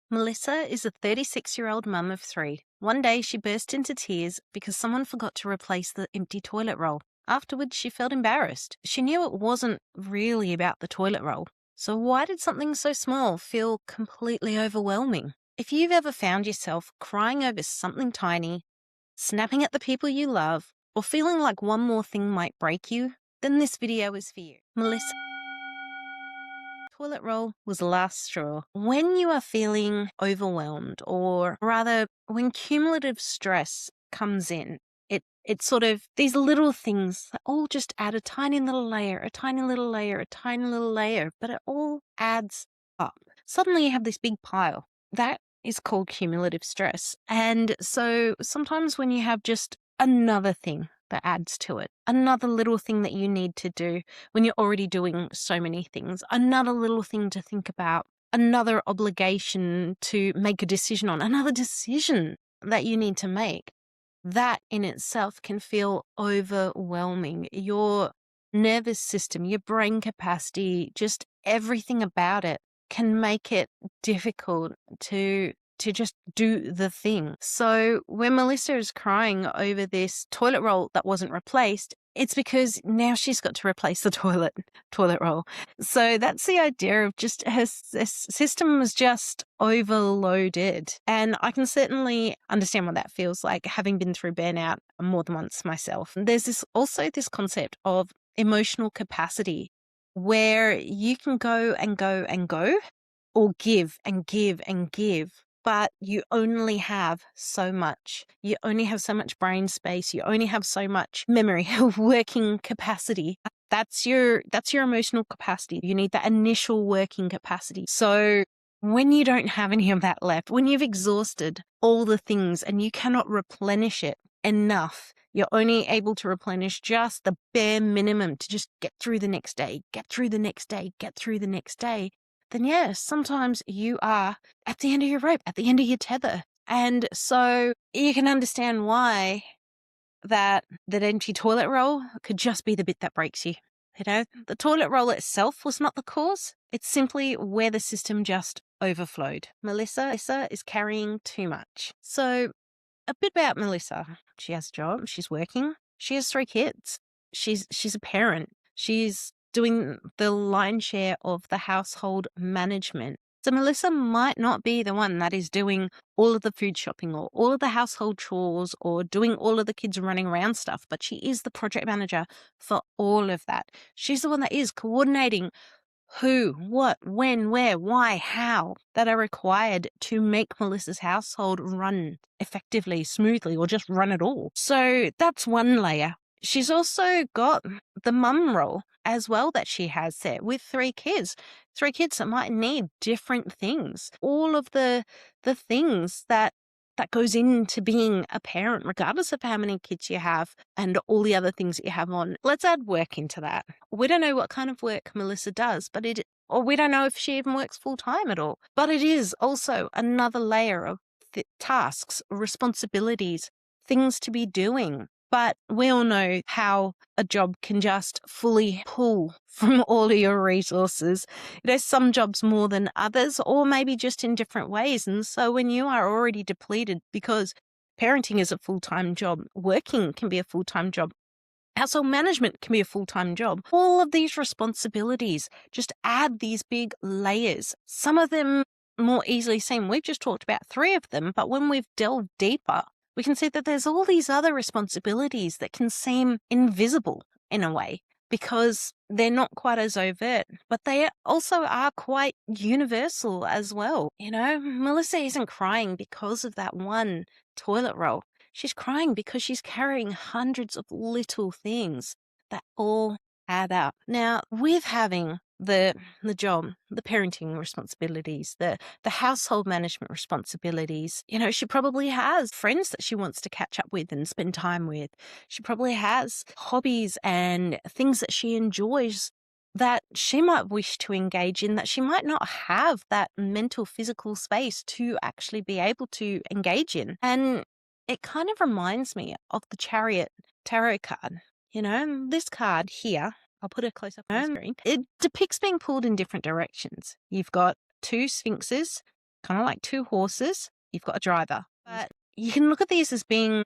Melissa is a 36-year-old mum of three. One day she burst into tears because someone forgot to replace the empty toilet roll. Afterwards, she felt embarrassed. She knew it wasn't really about the toilet roll. So why did something so small feel completely overwhelming? If you've ever found yourself crying over something tiny, snapping at the people you love, or feeling like one more thing might break you, then this video is for you. Melissa. Toilet roll was the last straw. When you are feeling overwhelmed, or rather, when cumulative stress comes in, it's sort of these little things that all just add a tiny little layer, a tiny little layer, a tiny little layer, but it all adds up. Suddenly you have this big pile. That is called cumulative stress. And so sometimes when you have just another thing that adds to it, another little thing that you need to do when you're already doing so many things, another little thing to think about, another obligation to make a decision on, another decision that you need to make, that in itself can feel overwhelming. Your nervous system, your brain capacity, just everything about it can make it difficult to just do the thing. So when Melissa is crying over this toilet roll that wasn't replaced, it's because now she's got to replace the toilet roll. So that's the idea of just her system was just overloaded. And I can certainly understand what that feels like, having been through burnout more than once myself. And there's also this concept of emotional capacity where you can go and go and go, or give and give and give, but you only have so much. You only have so much brain space. You only have so much memory, working capacity. That's your emotional capacity. You need that initial working capacity. So when you don't have any of that left, when you've exhausted all the things and you cannot replenish it enough, you're only able to replenish just the bare minimum to just get through the next day, get through the next day, get through the next day, then yes, sometimes you are at the end of your rope, at the end of your tether. And so you can understand why that empty toilet roll could just be the bit that breaks you. You know, the toilet roll itself was not the cause. It's simply where the system just overflowed. Melissa is carrying too much. So a bit about Melissa. She has a job. She's working. She has 3 kids. She's a parent. She's doing the lion's share of the household management. So Melissa might not be the one that is doing all of the food shopping or all of the household chores or doing all of the kids running around stuff, but she is the project manager for all of that. She's the one that is coordinating who, what, when, where, why, how, that are required to make Melissa's household run effectively, smoothly, or just run at all. So that's one layer. She's also got the mum role as well that she has there with 3 kids. 3 kids that might need different things. All of the things that goes into being a parent, regardless of how many kids you have and all the other things that you have on. Let's add work into that. We don't know what kind of work Melissa does, or we don't know if she even works full time at all. But it is also another layer of tasks, responsibilities, things to be doing. But we all know how a job can just fully pull from all of your resources. There's some jobs more than others, or maybe just in different ways. And so when you are already depleted, because parenting is a full-time job, working can be a full-time job, household management can be a full-time job. All of these responsibilities just add these big layers. Some of them more easily seen. We've just talked about 3 of them, but when we've delved deeper, we can see that there's all these other responsibilities that can seem invisible in a way because they're not quite as overt, but they also are quite universal as well. You know, Melissa isn't crying because of that one toilet roll. She's crying because she's carrying hundreds of little things that all add up. Now, with having the job, the parenting responsibilities, the household management responsibilities, you know, she probably has friends that she wants to catch up with and spend time with. She probably has hobbies and things that she enjoys that she might wish to engage in that she might not have that mental, physical space to actually be able to engage in. And it kind of reminds me of the Chariot tarot card. You know, this card here, I'll put it close up on the screen. It depicts being pulled in different directions. You've got 2 sphinxes kind of like two horses. You've got a driver. But you can look at these as being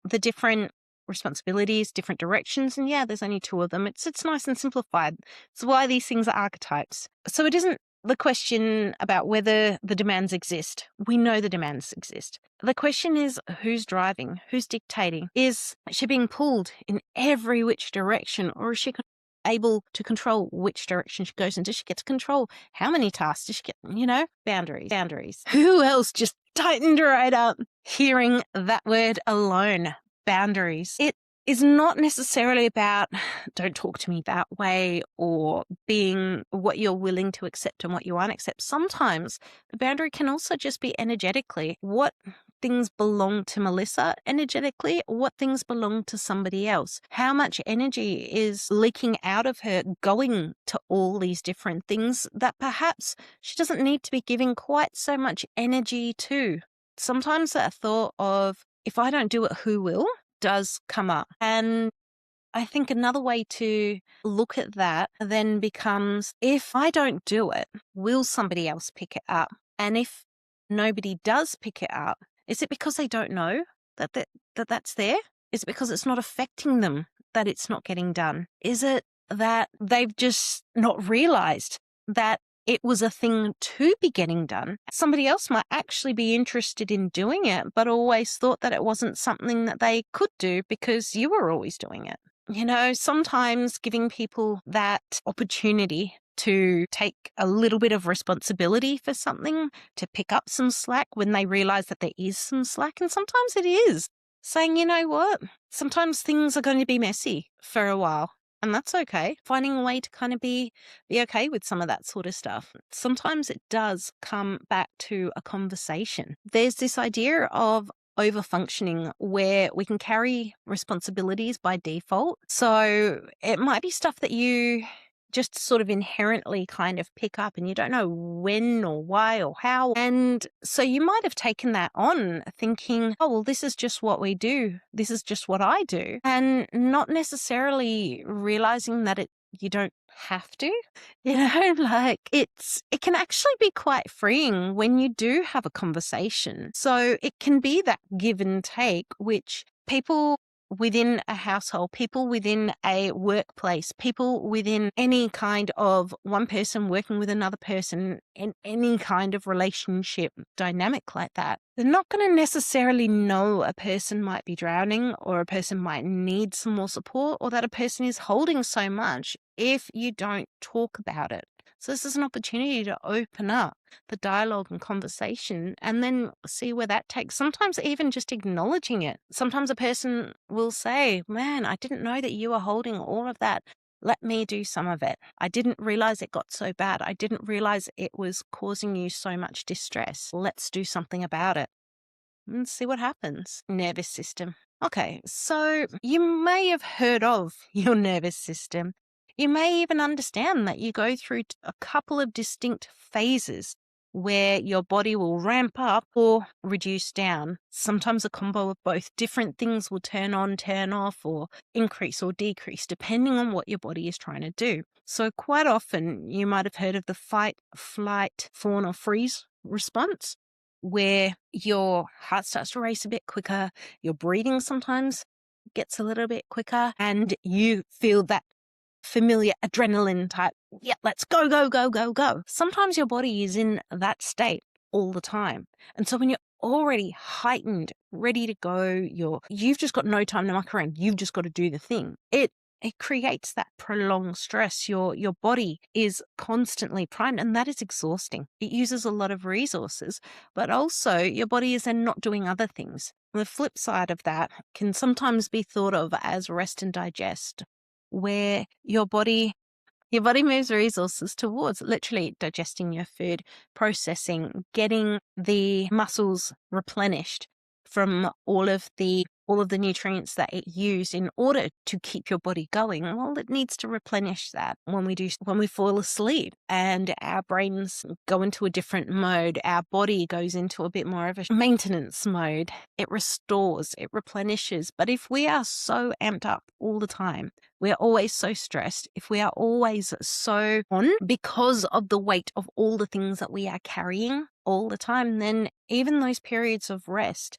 the different responsibilities, different directions. And yeah, there's only two of them. It's nice and simplified. It's why these things are archetypes. So it isn't the question about whether the demands exist. We know the demands exist. The question is who's driving, who's dictating. Is she being pulled in every which direction, or is she able to control which direction she goes in? Does she get to control how many tasks? Does she get, boundaries? Who else just tightened right up hearing that word alone? Boundaries. It is not necessarily about don't talk to me that way or being what you're willing to accept and what you won't accept. Sometimes the boundary can also just be energetically. What things belong to Melissa energetically, what things belong to somebody else. How much energy is leaking out of her going to all these different things that perhaps she doesn't need to be giving quite so much energy to. Sometimes that thought of, if I don't do it, who will, does come up. And I think another way to look at that then becomes, if I don't do it, will somebody else pick it up? And if nobody does pick it up, is it because they don't know that's there? Is it because it's not affecting them that it's not getting done? Is it that they've just not realized that it was a thing to be getting done? Somebody else might actually be interested in doing it, but always thought that it wasn't something that they could do because you were always doing it. Sometimes giving people that opportunity to take a little bit of responsibility for something, to pick up some slack when they realize that there is some slack. And sometimes it is saying, you know what, sometimes things are going to be messy for a while. And that's okay. Finding a way to kind of be okay with some of that sort of stuff. Sometimes it does come back to a conversation. There's this idea of over-functioning where we can carry responsibilities by default. So it might be stuff that you just sort of inherently kind of pick up and you don't know when or why or how. And so you might have taken that on thinking, oh, well, this is just what we do. This is just what I do. And not necessarily realizing that you don't have to, like it can actually be quite freeing when you do have a conversation. So it can be that give and take, which people within a household, people within a workplace, people within any kind of one person working with another person in any kind of relationship dynamic like that, they're not going to necessarily know a person might be drowning or a person might need some more support or that a person is holding so much if you don't talk about it. So this is an opportunity to open up the dialogue and conversation and then see where that takes. Sometimes even just acknowledging it. Sometimes a person will say, man, I didn't know that you were holding all of that. Let me do some of it. I didn't realize it got so bad. I didn't realize it was causing you so much distress. Let's do something about it and see what happens. Nervous system. Okay, so you may have heard of your nervous system. You may even understand that you go through a couple of distinct phases where your body will ramp up or reduce down. Sometimes a combo of both. Different things will turn on, turn off, or increase or decrease, depending on what your body is trying to do. So quite often you might have heard of the fight, flight, fawn, or freeze response, where your heart starts to race a bit quicker, your breathing sometimes gets a little bit quicker, and you feel that familiar adrenaline type, yeah, let's go, go, go, go, go. Sometimes your body is in that state all the time. And so when you're already heightened, ready to go, you've just got no time to muck around. You've just got to do the thing. It creates that prolonged stress. Your body is constantly primed, and that is exhausting. It uses a lot of resources, but also your body is then not doing other things. The flip side of that can sometimes be thought of as rest and digest, where your body moves resources towards literally digesting your food, processing, getting the muscles replenished from all of the all of the nutrients that it used in order to keep your body going, well, it needs to replenish that when we fall asleep and our brains go into a different mode. Our body goes into a bit more of a maintenance mode. It restores, it replenishes. But if we are so amped up all the time, we are always so stressed, if we are always so on because of the weight of all the things that we are carrying all the time, then even those periods of rest,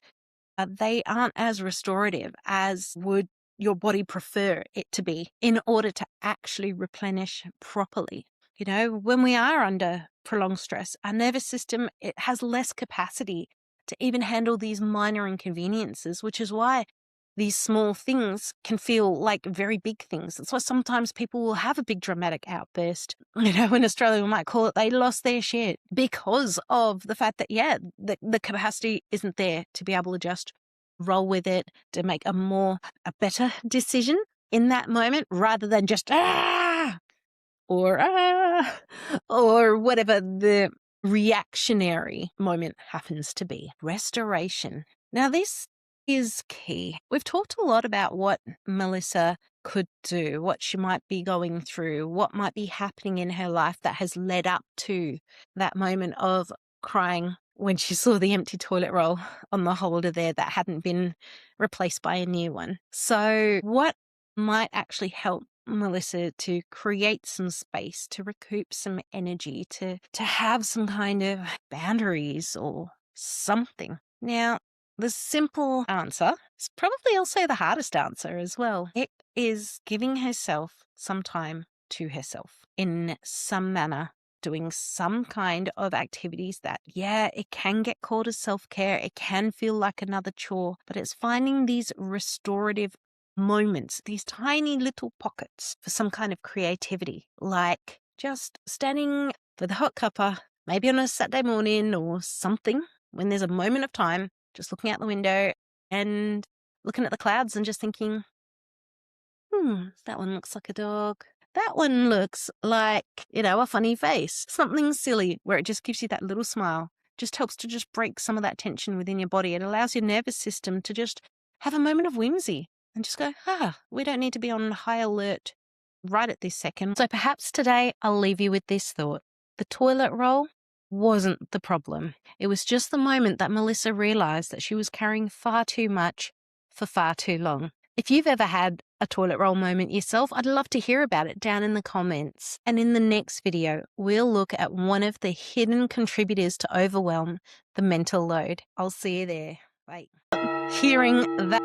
they aren't as restorative as would your body prefer it to be in order to actually replenish properly. You know, when we are under prolonged stress, our nervous system, it has less capacity to even handle these minor inconveniences, which is why these small things can feel like very big things. That's why sometimes people will have a big dramatic outburst. You know, in Australia, we might call it they lost their shit because of the fact that, the capacity isn't there to be able to just roll with it, to make a better decision in that moment rather than just, or or whatever the reactionary moment happens to be. Restoration. Now, this is key. We've talked a lot about what Melissa could do, what she might be going through, what might be happening in her life that has led up to that moment of crying when she saw the empty toilet roll on the holder there that hadn't been replaced by a new one. So what might actually help Melissa to create some space, to recoup some energy, to have some kind of boundaries or something? Now, the simple answer is probably also the hardest answer as well. It is giving herself some time to herself in some manner, doing some kind of activities that, it can get called as self-care. It can feel like another chore, but it's finding these restorative moments, these tiny little pockets for some kind of creativity, like just standing with a hot cuppa, maybe on a Saturday morning or something, when there's a moment of time, just looking out the window and looking at the clouds and just thinking, that one looks like a dog. That one looks like, a funny face. Something silly where it just gives you that little smile. Just helps to just break some of that tension within your body. It allows your nervous system to just have a moment of whimsy and just go, we don't need to be on high alert right at this second. So perhaps today I'll leave you with this thought. The toilet roll wasn't the problem. It was just the moment that Melissa realized that she was carrying far too much for far too long. If you've ever had a toilet roll moment yourself, I'd love to hear about it down in the comments. And in the next video, we'll look at one of the hidden contributors to overwhelm, the mental load. I'll see you there. Bye. Hearing that